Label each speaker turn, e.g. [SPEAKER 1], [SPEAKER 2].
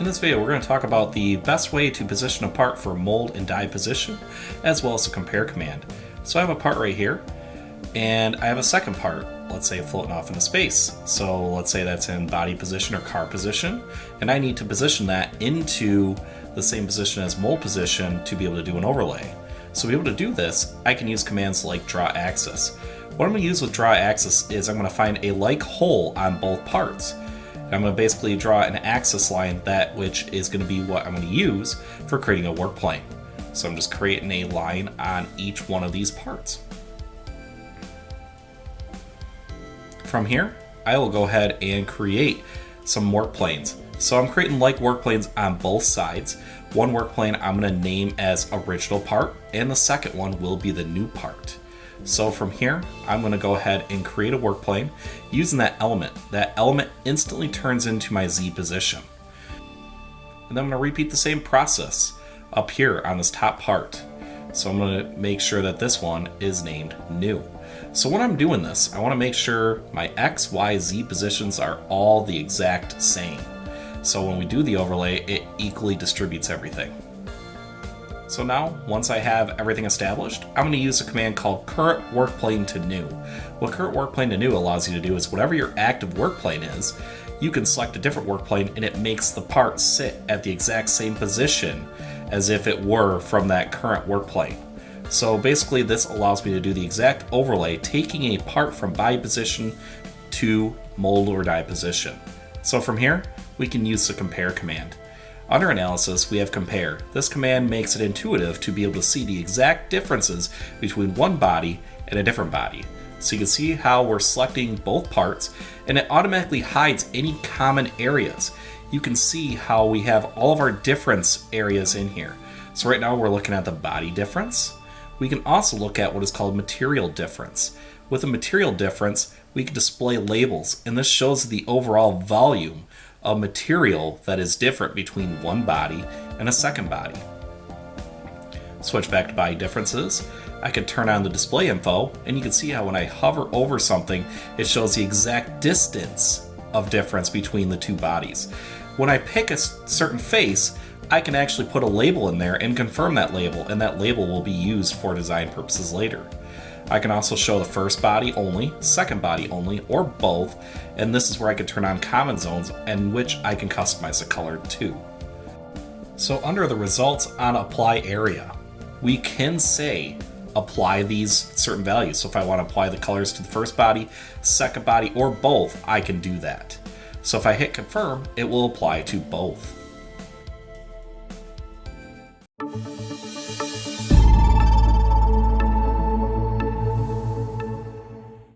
[SPEAKER 1] this video, we're going to talk about the best way to position a part for mold and die position, as well as a compare command. So I have a part right here, and I have a second part, let's say floating off into space. So let's say that's in body position or car position, and I need to position that into the same position as mold position to be able to do an overlay. So to be able to do this, I can use commands like draw axis. What I'm going to use with draw axis is I'm going to find a like hole on both parts. I'm going to basically draw an axis line, that which is going to be what I'm going to use for creating a work plane. So I'm just creating a line on each one of these parts. From here, I will go ahead and create some work planes. So I'm creating like work planes on both sides. One work plane I'm going to name as original part, and the second one will be the new part. So from here, I'm going to go ahead and create a work plane using that element. That element instantly turns into my Z position. And then I'm going to repeat the same process up here on this top part. So I'm going to make sure that this one is named new. So when I'm doing this, I want to make sure my X, Y, Z positions are all the exact same. So when we do the overlay, it equally distributes everything. So now, once I have everything established, I'm going to use a command called current workplane to new. What current workplane to new allows you to do is whatever your active workplane is, you can select a different workplane and it makes the part sit at the exact same position as if it were from that current workplane. So basically this allows me to do the exact overlay, taking a part from body position to mold or die position. So from here, we can use the compare command. Under analysis, we have compare. This command makes it intuitive to be able to see the exact differences between one body and a different body. So you can see how we're selecting both parts, and it automatically hides any common areas. You can see how we have all of our difference areas in here. So right now we're looking at the body difference. We can also look at what is called material difference. With a material difference, we can display labels, and this shows the overall volume of material that is different between one body and a second body. Switch back to body differences. I can turn on the display info, and you can see how when I hover over something, it shows the exact distance of difference between the two bodies. When I pick a certain face, I can actually put a label in there and confirm that label, and that label will be used for design purposes later. I can also show the first body only, second body only, or both, and this is where I can turn on common zones, and which I can customize the color too. So under the results on apply area, we can say apply these certain values. So if I want to apply the colors to the first body, second body, or both, I can do that. So if I hit confirm, it will apply to both.